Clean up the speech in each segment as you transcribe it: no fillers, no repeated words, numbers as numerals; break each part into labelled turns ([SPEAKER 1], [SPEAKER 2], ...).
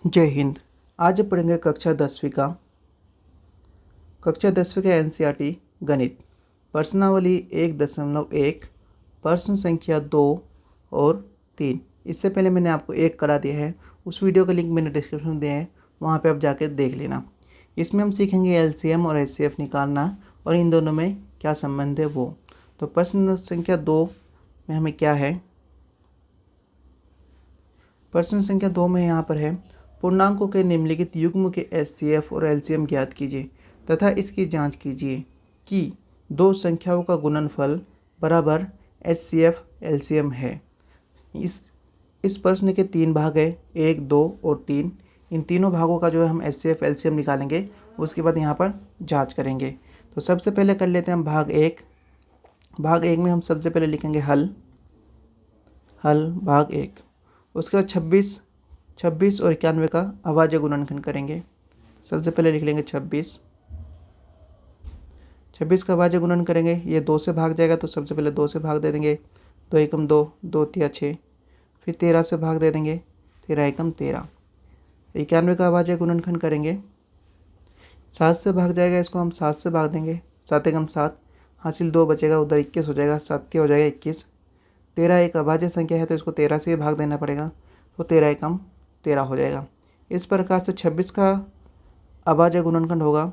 [SPEAKER 1] जय हिंद। आज पढ़ेंगे कक्षा 10वीं का एनसीईआरटी गणित, प्रश्नावली 1.1, प्रश्न संख्या 2 और 3। इससे पहले मैंने आपको एक करा दिया है, उस वीडियो का लिंक मैंने डिस्क्रिप्शन में दिया है, वहाँ पे आप जाके देख लेना। इसमें हम सीखेंगे एलसीएम और एचसीएफ निकालना और इन दोनों में क्या संबंध है वो। तो प्रश्न संख्या 2 में हमें क्या है, प्रश्न संख्या 2 में यहाँ पर है, पूर्णांकों के निम्नलिखित युग्म के एचसीएफ और एलसीएम ज्ञात कीजिए तथा इसकी जांच कीजिए कि दो संख्याओं का गुणनफल बराबर एचसीएफ एलसीएम है। इस प्रश्न के 3 भाग है, 1, 2 और 3। इन तीनों भागों का जो है हम एचसीएफ एलसीएम निकालेंगे, उसके बाद यहाँ पर जांच करेंगे। तो सबसे पहले कर लेते हैं हम भाग 1। भाग 1 में हम सबसे पहले लिखेंगे हल भाग 1। उसके बाद 26 और 91 का अभाज्य गुणनखंड करेंगे। सबसे पहले लिख लेंगे 26 का अभाज्य गुणन करेंगे। ये 2 से भाग जाएगा तो सबसे पहले 2 से भाग दे देंगे, 2 एकम 2, 2 तिया 6। फिर 13 से भाग दे देंगे, 13 एकम 13। 91 का अभाज्य गुणनखंड करेंगे, 7 से भाग जाएगा, इसको हम 7 से भाग देंगे, 7 एकम 7, हासिल 2 बचेगा, उधर 21 हो जाएगा, 7 हो जाएगा 21। 13 एक अभाज्य संख्या है तो इसको 13 से ही भाग देना पड़ेगा, तो 13 एकम 13 हो जाएगा। इस प्रकार से 26 का अभाज्य गुणनखंड होगा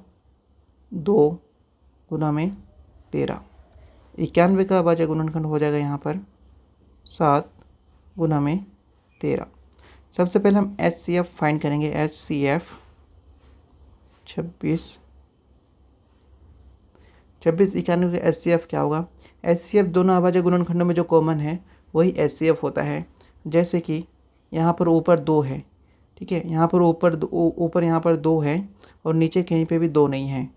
[SPEAKER 1] 2 गुना में 13। 91 का अभाज्य गुणनखंड हो जाएगा यहाँ पर 7 गुना में 13। सबसे पहले हम एचसीएफ फाइंड करेंगे। एचसीएफ 26 91 का एचसीएफ क्या होगा। एचसीएफ दोनों अभाज्य गुणनखंडों में जो कॉमन है वही एचसीएफ होता है। जैसे कि यहाँ पर ऊपर 2 है, ठीक है, यहाँ पर ऊपर यहाँ पर 2 है और नीचे कहीं पे भी 2 नहीं है।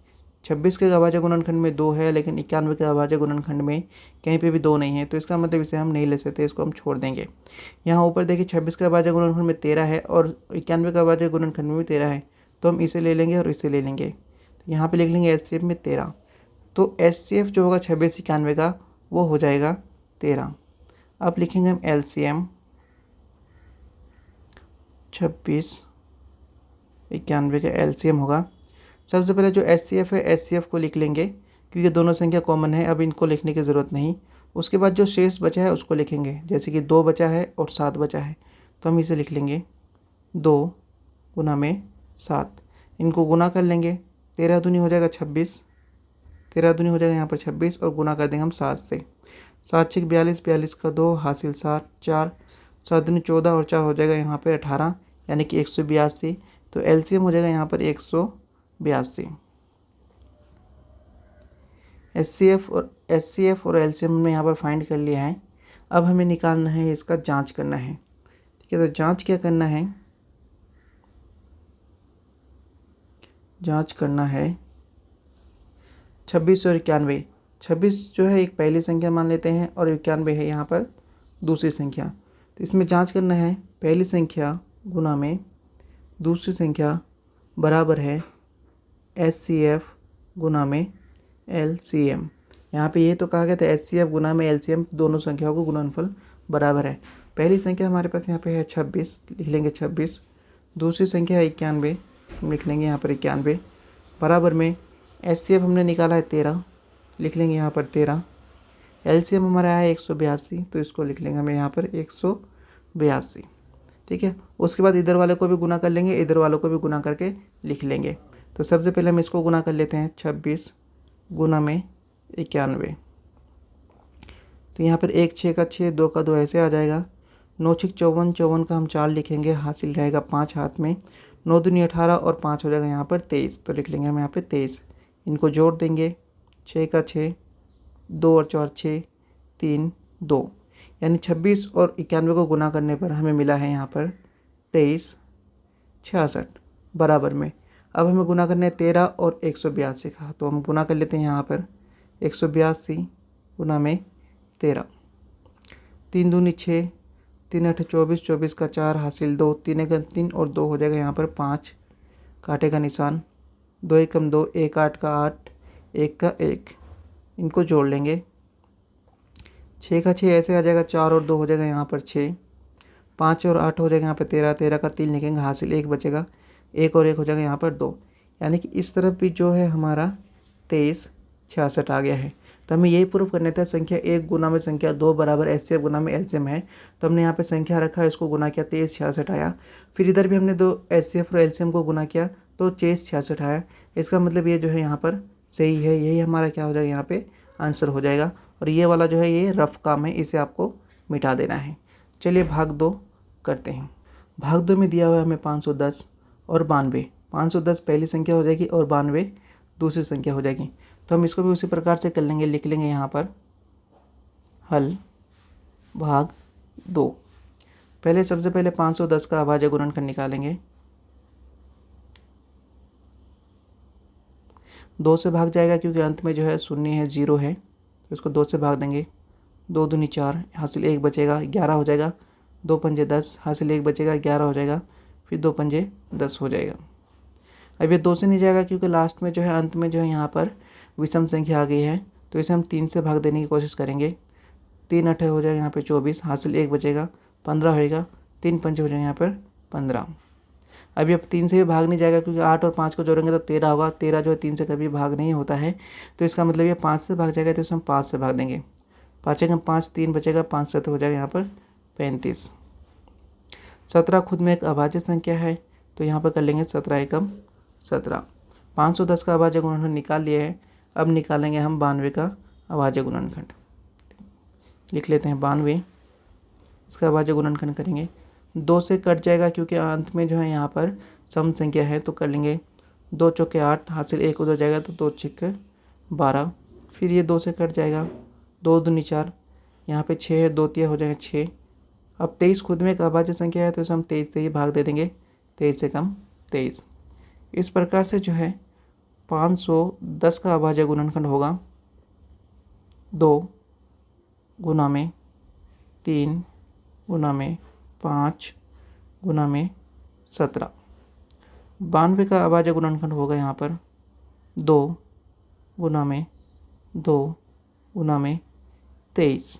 [SPEAKER 1] 26 के अभाज्य गुणनखंड में 2 है, लेकिन 91 के अभाज्य गुणनखंड में कहीं पे भी 2 नहीं है, तो इसका मतलब इसे हम नहीं ले सकते, इसको हम छोड़ देंगे। यहाँ ऊपर देखिए 26 के अभाज्य गुणनखंड में 13 है और 91 के अभाज्य गुणनखंड में भी 13 है, तो हम इसे ले लेंगे और इसे ले लेंगे। तो यहाँ पर लिख लेंगे एचसीएफ में 13। तो एचसीएफ जो होगा 26 91 का वो हो जाएगा 13। अब लिखेंगे हम एलसीएम 26 91 का एलसीएम होगा। सबसे पहले जो एचसीएफ है एचसीएफ को लिख लेंगे, क्योंकि दोनों संख्या कॉमन है, अब इनको लिखने की ज़रूरत नहीं। उसके बाद जो शेष बचा है उसको लिखेंगे, जैसे कि 2 बचा है और 7 बचा है, तो हम इसे लिख लेंगे 2 गुना में 7। इनको गुना कर लेंगे, 13 दूनी हो जाएगा 26, 13 दूनी हो जाएगा यहाँ पर 26 और गुना कर देंगे हम 7 से। 7 6 42, 42 का 2 हासिल 7, 4 7 दूनी 14 और 4 हो जाएगा यहाँ पर 18, यानी कि 182। तो एलसीएम हो जाएगा यहाँ पर 182। एचसीएफ और एलसीएम में यहाँ पर फाइंड कर लिया है। अब हमें निकालना है, इसका जांच करना है, ठीक है। तो जांच क्या करना है, जांच करना है 26 और 91। 26 जो है एक पहली संख्या मान लेते हैं और 91 है यहाँ पर दूसरी संख्या। तो इसमें जांच करना है, पहली संख्या गुना में दूसरी संख्या बराबर है एचसीएफ गुना में एलसीएम। यहाँ पे ये तो कहा गया था एचसीएफ गुना में एलसीएम, दोनों संख्याओं को गुणनफल बराबर है। पहली संख्या हमारे पास यहाँ पे है 26, लिख लेंगे 26। दूसरी संख्या है 91, हम लिख लेंगे यहाँ पर 91। बराबर में एचसीएफ हमने निकाला है 13, लिख लेंगे यहाँ पर 13। एलसीएम हमारा है 182, तो इसको लिख लेंगे हमें यहाँ पर 182, ठीक है। उसके बाद इधर वाले को भी गुना कर लेंगे, इधर वालों को भी गुना करके लिख लेंगे। तो सबसे पहले हम इसको गुना कर लेते हैं, 26 गुना में 91। तो यहाँ पर 1 6 का 6, 2 का 2 ऐसे आ जाएगा। 9 6 54, 54 का हम 4 लिखेंगे, हासिल रहेगा 5 हाथ में। 9 दूनी 18 और 5 हो जाएगा यहाँ पर 23, तो लिख लेंगे हम यहाँ पर 23। इनको जोड़ देंगे, 6 का 6, 2 और 4 6, 3 2, यानी 26 और 91 को गुना करने पर हमें मिला है यहाँ पर 23 66 बराबर में। अब हमें गुना करना है 13 और 182 का, तो हम गुना कर लेते हैं यहाँ पर 182 गुना में 13। 3 दूनी 6, 3 8 24, 24 का 4 हासिल 2, 3 एक 3 और 2 हो जाएगा यहाँ पर 5, कांटे का निशान, 2 एकम 2, 1 8 का 8, 1 का 1। इनको जोड़ लेंगे, 6 का 6 ऐसे आ जाएगा, 4 और 2 हो जाएगा यहाँ पर 6। 5 और 8 हो जाएगा यहाँ पर 13, 13 का 3 लिखेंगे, हासिल 1 बचेगा, 1 और 1 हो जाएगा यहाँ पर 2, यानी कि इस तरफ भी जो है हमारा 23 66 आ गया है। तो हमें यही प्रूफ करना था संख्या 1 गुना में संख्या 2 बराबर एचसीएफ गुना में एलसीएम है। तो हमने यहाँ पे संख्या रखा, इसको गुना किया, 23 66 आया। फिर इधर भी हमने दो एचसीएफ और एलसीएम को गुना किया तो 23 66 आया। इसका मतलब ये जो है यहाँ पर सही है, यही हमारा क्या हो जाएगा यहाँ पे आंसर हो जाएगा। और ये वाला जो है ये रफ काम है, इसे आपको मिटा देना है। चलिए भाग 2 करते हैं। भाग 2 में दिया हुआ है हमें 510 और 92। 510 पहली संख्या हो जाएगी और 92 दूसरी संख्या हो जाएगी। तो हम इसको भी उसी प्रकार से कर लेंगे, लिख लेंगे यहाँ पर हल भाग 2। पहले सबसे पहले 510 का अभाज्य गुणनखंड निकालेंगे। 2 से भाग जाएगा क्योंकि अंत में जो है शून्य है, 0 है, तो इसको 2 से भाग देंगे। 2 दूनी 4, हासिल 1 बचेगा, 11 हो जाएगा। 2 पंजे 10, हासिल 1 बचेगा, 11 हो जाएगा। फिर 2 पंजे 10 हो जाएगा। अब ये 2 से नहीं जाएगा क्योंकि लास्ट में जो है अंत में जो है यहाँ पर विषम संख्या आ गई है, तो इसे हम 3 से भाग देने की कोशिश करेंगे। 3 8 हो जाएगा यहाँ पे 24, हासिल 1 बचेगा, 15 होएगा। 3 पंजे हो जाएगा यहाँ पर 15। अभी अब 3 से भी भाग नहीं जाएगा क्योंकि 8 और 5 को जोड़ेंगे तो 13 होगा। 13 जो है 3 से कभी भाग नहीं होता है, तो इसका मतलब ये 5 से भाग जाएगा, तो इसे हम 5 से भाग देंगे। 5 एक 5, 3 बचेगा, 5 7 हो जाएगा यहाँ पर 35। 17 खुद में एक अभाज्य संख्या है, तो यहाँ पर कर लेंगे 17 एकम 17। 510 का अभाज्य गुणनखंड निकाल लिया है। अब निकालेंगे हम 92 का अभाज्य गुणनखंड। लिख लेते हैं 92, इसका अभाज्य गुणनखंड करेंगे। 2 से कट जाएगा क्योंकि अंत में जो है यहाँ पर सम संख्या है, तो कर लेंगे 2 चौके 8, हासिल 1 उधर जाएगा तो 2 छिक्के 12। फिर ये 2 से कट जाएगा, 2 दूनी 4, यहाँ पे 6 है, 2 तिया हो जाएगा 6। अब 23 खुद में एक अभाज्य संख्या है, तो इसे हम 23 से ही भाग दे देंगे, 23 से कम 23। इस प्रकार से जो है 510 का अभाज्य गुणनखंड होगा 2 गुना में 3 गुना में 5 गुना में 17। 92 का अभाज्य गुणनखंड होगा यहाँ पर 2 गुना में 2 गुना में 23।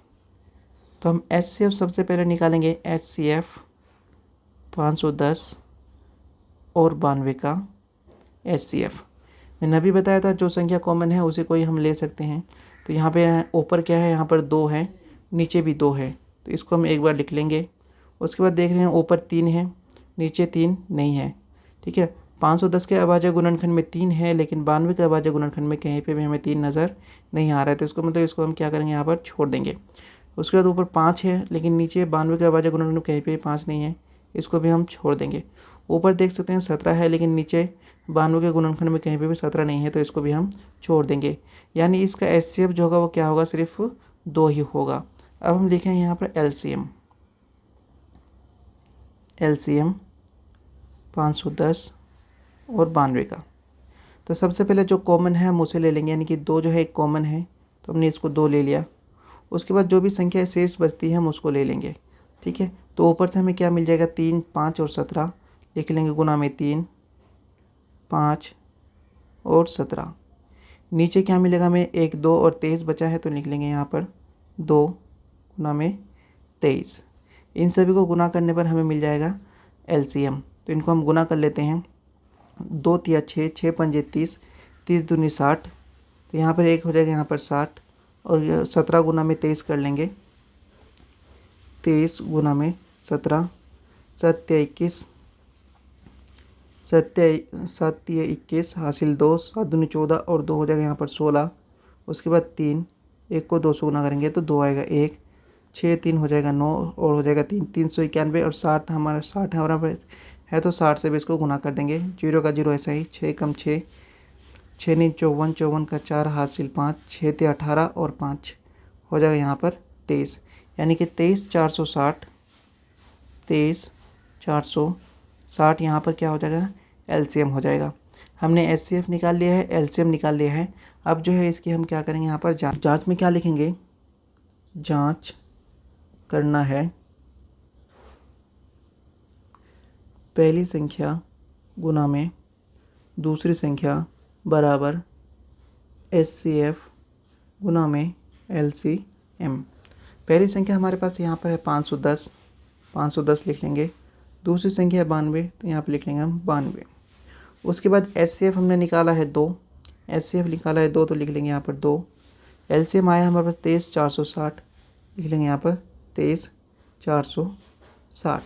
[SPEAKER 1] तो हम एचसीएफ सबसे पहले निकालेंगे। एचसीएफ 510 और 92 का एचसीएफ। मैंने अभी बताया था जो संख्या कॉमन है उसे कोई हम ले सकते हैं। तो यहाँ पे ऊपर क्या है, यहाँ पर 2 है, नीचे भी 2 है, तो इसको हम एक बार लिख लेंगे। उसके बाद देख रहे हैं ऊपर 3 है, नीचे 3 नहीं है। ठीक है, 510 के अभाज्य गुणनखंड में 3 है, लेकिन 92 के अभाज्य गुणनखंड में कहीं पे भी हमें 3 नज़र नहीं आ रहा है, तो इसको मतलब इसको हम क्या करेंगे, यहाँ पर छोड़ देंगे। उसके बाद ऊपर 5 है, लेकिन नीचे 92 के अभाज्य गुणनखंड में कहीं पे भी 5 नहीं है, इसको भी हम छोड़ देंगे। ऊपर देख सकते हैं 17 है, लेकिन नीचे 92 के गुणनखंड में कहीं पे भी 17 नहीं है, तो इसको भी हम छोड़ देंगे। यानी इसका एचसीएफ जो होगा वो क्या होगा, सिर्फ 2 ही होगा। अब हम लिखेंगे यहाँ पर एलसीएम। एलसीएम 510 और 92 का। तो सबसे पहले जो कॉमन है हम उसे ले लेंगे, यानी कि 2 जो है एक कॉमन है, तो हमने इसको 2 ले लिया। उसके बाद जो भी संख्या शेष बचती है हम उसको ले लेंगे। ठीक है, तो ऊपर से हमें क्या मिल जाएगा, 3 5 और 17 लिख लेंगे, गुना में 3 5 और 17। नीचे क्या मिलेगा हमें, 1 2 और 23 बचा है, तो लिख लेंगे यहाँ पर 2 गुना में 23। इन सभी को गुना करने पर हमें मिल जाएगा एलसीएम। तो इनको हम गुना कर लेते हैं। 2 तिया 6, 6 पंजे 30, 30 दूनी 60, तो यहाँ पर 1 हो जाएगा यहाँ पर 60, और 17 गुना में 23 कर लेंगे। 23 गुना में 17, 7 21, 7 21, हासिल 2, 7 दूनी 14 और 2 हो जाएगा यहाँ पर 16। उसके बाद 3, 1 को 2 से गुना करेंगे तो 2 आएगा 1, 6 3 हो जाएगा 9 और हो जाएगा 3, 391 और 60 हमारा 60 हमारा है, तो 60 से भी इसको गुना कर देंगे। 0 का 0 ऐसा ही, 6 कम 6, 6 नहीं 54, 54 का 4 हासिल 5, 6 ते 18 और 5 हो जाएगा यहाँ पर 23, यानी कि 23 460, 23 460 यहाँ पर क्या हो जाएगा, एलसीएम हो जाएगा। हमने एचसीएफ निकाल लिया है, एलसीएम निकाल लिया है। अब जो है इसकी हम क्या करेंगे, यहाँ पर जांच में क्या लिखेंगे, जांच करना है पहली संख्या गुना में दूसरी संख्या बराबर एचसीएफ गुना में एलसीएम। पहली संख्या हमारे पास यहाँ पर है 510, 510 लिख लेंगे। दूसरी संख्या है 92, तो यहाँ पर लिख लेंगे हम 92। उसके बाद HCF हमने निकाला है 2, HCF निकाला है 2, तो लिख लेंगे यहाँ पर 2। LCM आया हमारे पास 23460, लिख लेंगे यहाँ पर 23460।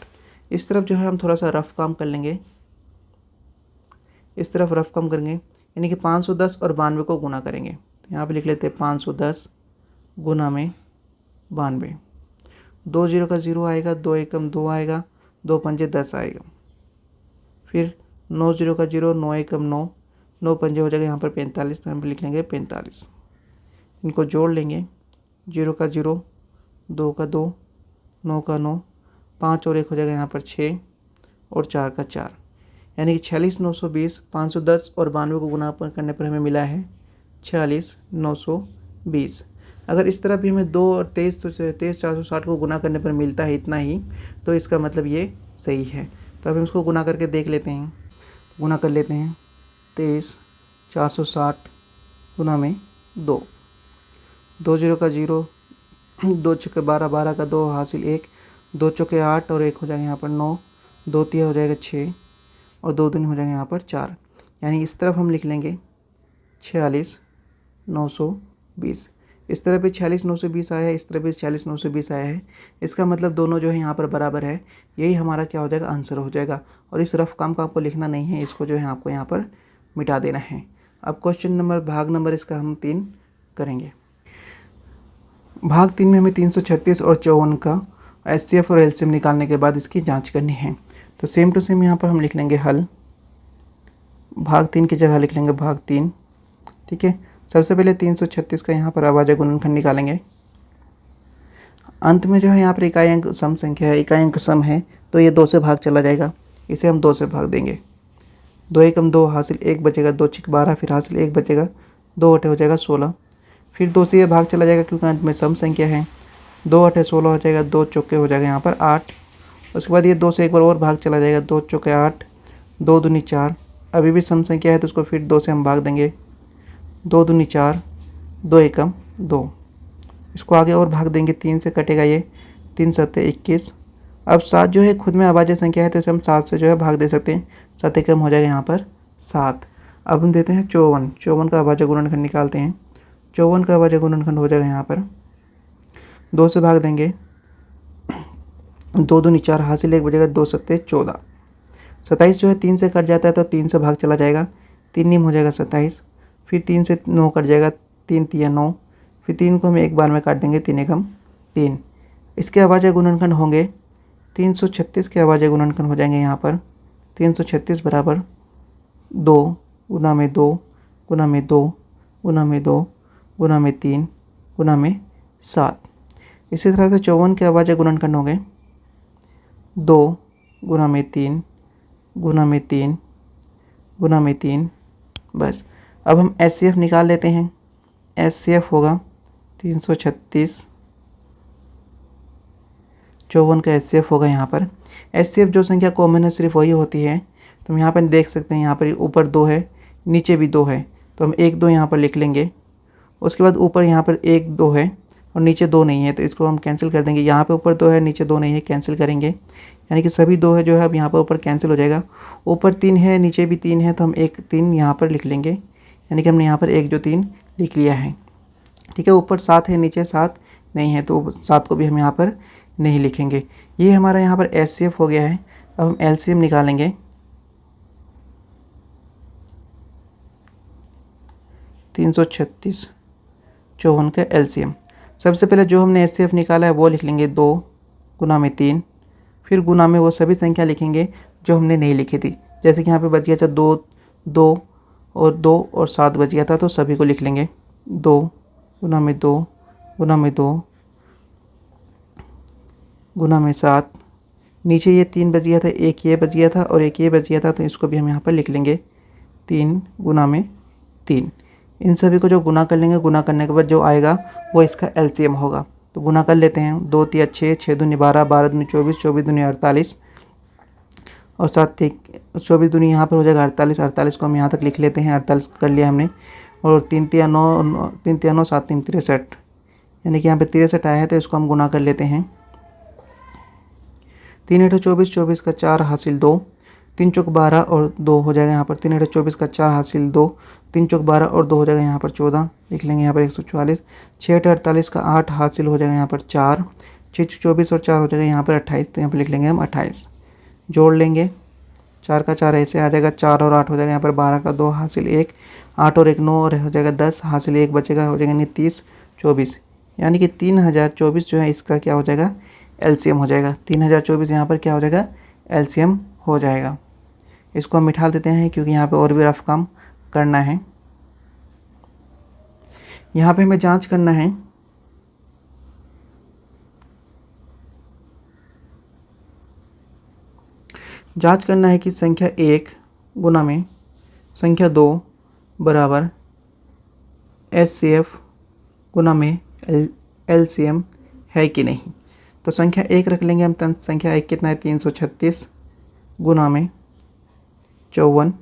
[SPEAKER 1] इस तरफ जो है हम थोड़ा सा रफ काम कर लेंगे, इस तरफ रफ काम करेंगे, यानी कि 510 और 92 को गुना करेंगे। तो यहाँ पे लिख लेते हैं 510 गुना में 92। 2 0 का 0 आएगा, 2 एकम 2 आएगा, 2 पंजे 10 आएगा। फिर 9 0 का 0, 9 एकम 9, 9 पंजे हो जाएगा यहाँ पर 45, तो हम लिख लेंगे 45। इनको जोड़ लेंगे, 0 का 0, 2 का 2, 9 का 9, 5 और 1 हो जाएगा यहाँ पर 6 और 4 का 4, यानी कि 46920। 510 और 92 को गुना करने पर हमें मिला है 46920। अगर इस तरह भी हमें 2 और 23460 को गुना करने पर मिलता है इतना ही, तो इसका मतलब ये सही है। तो अब हम इसको गुना करके देख लेते हैं। गुना कर लेते हैं 23460 गुना में 2, 2 0 का 0, 2 चौके 12, 12 का 2 हासिल 1, 2 चौके 8 और 1 हो जाएगा यहाँ पर 9, 2 तिया हो जाएगा 6 और 2 दूनी हो जाएगा यहाँ पर 4, यानी इस तरफ हम लिख लेंगे 46920। इस तरफ भी 46920 आया है, इस तरफ भी 46920 आया है। इसका मतलब दोनों जो है यहाँ पर बराबर है। यही हमारा क्या हो जाएगा, आंसर हो जाएगा। और इस रफ काम का आपको लिखना नहीं है, इसको जो है आपको यहाँ पर मिटा देना है। अब क्वेश्चन नंबर भाग नंबर इसका हम 3 करेंगे। भाग 3 में हमें 336 और 54 का HCF और LCM निकालने के बाद इसकी जाँच करनी है। तो सेम टू सेम यहाँ पर हम लिख लेंगे हल। भाग 3 की जगह लिख लेंगे भाग 3, ठीक है। सबसे पहले 336 का यहाँ पर अभाज्य गुणनखंड निकालेंगे। अंत में जो है यहाँ पर इकाई अंक सम संख्या है, इकाई अंक सम है, तो ये 2 से भाग चला जाएगा। इसे हम 2 से भाग देंगे। 2 एकम 2 हासिल 1 बचेगा, 2 छिक 12, फिर हासिल 1 बचेगा, 2 अठे हो जाएगा 16। फिर 2 से ये भाग चला जाएगा क्योंकि अंत में सम संख्या है। 2 अठे 16 हो जाएगा, 2 चौके हो जाएगा यहाँ पर 8। उसके बाद ये 2 से एक बार और भाग चला जाएगा, 2 चौके 8, 2 दूनी 4। अभी भी सम संख्या है तो उसको फिर 2 से हम भाग देंगे। 2 दूनी 4, 2 एकम 2। इसको आगे और भाग देंगे, 3 से कटेगा ये, 3 सत्ते 21। अब 7 जो है खुद में अभाज्य संख्या है तो इसे हम 7 से जो है भाग दे सकते हैं। 7 एकम हो जाएगा यहाँ पर 7। अब हम देते हैं 54। 54 का अभाज्य गुणनखंड निकालते हैं। 54 का अभाज्य गुणनखंड हो जाएगा यहाँ पर 2 से भाग देंगे। 2 दूनी 4 हासिल 1 बचेगा, 2 सत्ते 14। 27 जो है 3 से कट जाता है तो 3 से भाग चला जाएगा, 3 नीम हो जाएगा 27। फिर 3 से 9 कट जाएगा, 3 तिया 9। फिर 3 को हम एक बार में काट देंगे, 3 एकम 3। इसके अभाज्य गुणनखंड होंगे 336 के अभाज्य गुणनखंड हो जाएंगे यहाँ पर 336 बराबर 2 गुना में 2 गुना में 2 गुना में 2 गुना में 3 गुना में 7। इसी तरह से 54 के अभाज्य गुणनखंड होंगे 2 गुना में 3 गुना में 3 गुना में 3। बस अब हम HCF निकाल लेते हैं। HCF होगा 336, 54 का HCF होगा यहाँ पर। HCF जो संख्या कॉमन है सिर्फ वही होती है। तो हम यहाँ पर देख सकते हैं, यहाँ पर ऊपर 2 है, नीचे भी 2 है, तो हम 1 2 यहाँ पर लिख लेंगे। उसके बाद ऊपर यहाँ पर 1 2 है और नीचे 2 नहीं है, तो इसको हम कैंसिल कर देंगे। यहाँ पे ऊपर 2 है, नीचे 2 नहीं है, कैंसिल करेंगे, यानी कि सभी 2 है जो है अब यहाँ पर ऊपर कैंसिल हो जाएगा। ऊपर 3 है, नीचे भी 3 है, तो हम 1 3 यहाँ पर लिख लेंगे, यानी कि हमने यहाँ पर 1 जो 3 लिख लिया है, ठीक है। ऊपर 7 है, नीचे 7 नहीं है, तो 7 को भी हम यहाँ पर नहीं लिखेंगे। ये हमारा यहाँ पर HCF हो गया है। अब हम LCM निकालेंगे। 336 54 का LCM। सबसे पहले जो हमने HCF निकाला है वो लिख लेंगे 2 गुना में 3। फिर गुना में वो सभी संख्या लिखेंगे जो हमने नहीं लिखी थी। जैसे कि यहाँ पे बच गया था 2 2 और 2 और 7 बच गया था, तो सभी को लिख लेंगे। 2 गुना में 2 गुना में 2 गुना में 7। नीचे ये 3 बच गया था, एक ये बच गया था और एक ये बच गया था, तो इसको भी हम यहाँ पर लिख लेंगे 3 गुना में 3। इन सभी को जो गुना कर लेंगे, गुना करने के बाद जो आएगा वो इसका LCM होगा। तो गुना कर लेते हैं। 2 तिया 6, 6 दूनी 12, 12 दूनी 24, 24 दूनी 48 और 7 24 दूनी यहाँ पर हो जाएगा 48। 48 को हम यहाँ तक लिख लेते हैं, 48 कर लिया हमने। और 3 तिया 9, 3 तिया 9, 7 3 63, यानी कि यहाँ पे 63 आया है, तो इसको हम गुना कर लेते हैं। 3 × 24, 24 का 4 हासिल 2, 3 चौक 12 और 2 हो जाएगा यहाँ पर 3 × 24 का 4 हासिल 2, 3 चौक 12 और 2 हो जाएगा यहाँ पर 14, लिख लेंगे यहाँ पर 144। 6 × 48 का 8 हासिल हो जाएगा यहाँ पर 4, 6 चौक 24 और 4 हो जाएगा यहाँ पर 28, तो यहाँ पर लिख लेंगे हम 28। जोड़ लेंगे, 4 का 4 ऐसे आ जाएगा, 4 और 8 हो जाएगा यहाँ पर 12 का 2 हासिल 1, 8 और 1 9 और हो जाएगा 10 हासिल 1 बचेगा, हो जाएगा यानी 30 24, यानी कि 3024 जो है इसका क्या हो जाएगा, एलसीएम हो जाएगा। 3024 यहाँ पर क्या हो जाएगा, एलसीएम हो जाएगा। इसको हम मिटा देते हैं क्योंकि यहाँ पे और भी रफ काम करना है। यहाँ पे हमें जांच करना है कि संख्या 1 गुना में संख्या 2 बराबर एचसीएफ गुना में एलसीएम है कि नहीं। तो संख्या 1 रख लेंगे हम, संख्या 1 कितना है, 336 गुना में 54।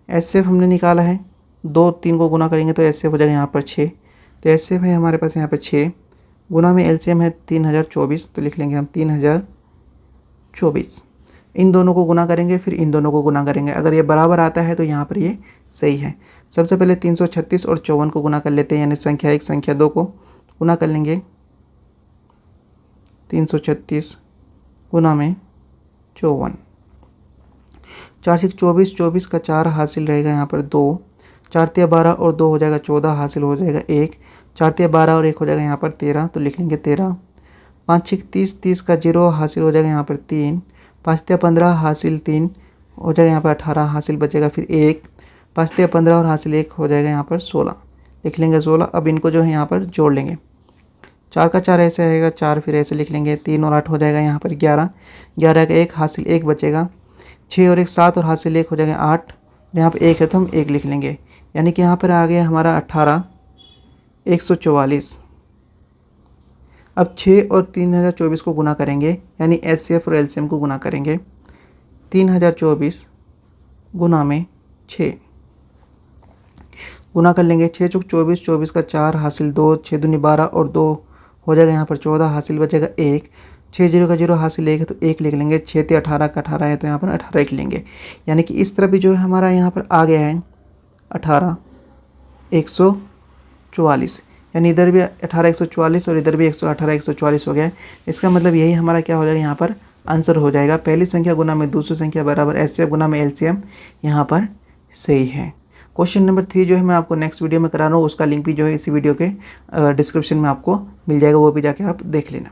[SPEAKER 1] एचसीएफ हमने निकाला है, 2 3 को गुना करेंगे तो एचसीएफ हो जाएगा यहाँ पर 6, तो एचसीएफ है हमारे पास यहाँ पर 6 गुना में एलसीएम है 3024, तो लिख लेंगे हम 3024। इन दोनों को गुना करेंगे, फिर इन दोनों को गुना करेंगे, अगर ये बराबर आता है तो यहाँ पर ये सही है। सबसे पहले 336 और 54 को गुना कर लेते हैं, यानी संख्या 1 संख्या 2 को गुना कर लेंगे। 336 गुना में 54, 4 6 24, 24 का 4 हासिल रहेगा यहाँ पर 2, 4 3 12 और 2 हो जाएगा 14 हासिल हो जाएगा 1, 4 3 12 और 1 हो जाएगा यहाँ पर 13, तो लिख लेंगे 13। 5 6 30, 30 का 0 हासिल हो जाएगा यहाँ पर 3, 5 3 15 हासिल 3 हो जाएगा यहाँ पर 18 हासिल बचेगा फिर 1, 5 3 15 और हासिल 1 हो जाएगा यहाँ पर 16, लिख लेंगे 16। अब इनको जो है यहाँ पर जोड़ लेंगे, 4 का 4 ऐसे आएगा 4, फिर ऐसे लिख लेंगे 3 और 8 हो जाएगा यहाँ पर 11, 11 का 1 हासिल 1 बचेगा, 6 और 1 7 और हासिल 1 हो जाएगा 8, यहाँ पर 1 है तो हम 1 लिख लेंगे, यानी कि यहाँ पर आ गया हमारा 18 144। अब 6 और 3024 को गुना करेंगे, यानी एचसीएफ और एलसीएम को गुना करेंगे। 3024 गुना में 6 गुना कर लेंगे, 6 चौक 24, 24 का 4 हासिल 2, 6 दूनी 12 और 2 हो जाएगा यहाँ पर 14 हासिल बचेगा 1, 6 0 का 0 हासिल 1 है तो 1 लिख लेंगे, 6 ते 18 का 18 है तो यहाँ पर 18 लिख लेंगे, यानी कि इस तरह भी जो है हमारा यहाँ पर आ गया है 18 144, यानी इधर भी 18 144 और इधर भी 18 144 हो गया है। इसका मतलब यही हमारा क्या हो जाएगा, यहाँ पर आंसर हो जाएगा पहली संख्या गुना में दूसरी संख्या बराबर एचसीएफ गुना में एलसीएम, यहाँ पर सही है। क्वेश्चन नंबर 3 जो है मैं आपको नेक्स्ट वीडियो में करा रहा हूँ, उसका लिंक भी जो है इसी वीडियो के डिस्क्रिप्शन में आपको मिल जाएगा, वो भी जाके आप देख लेना।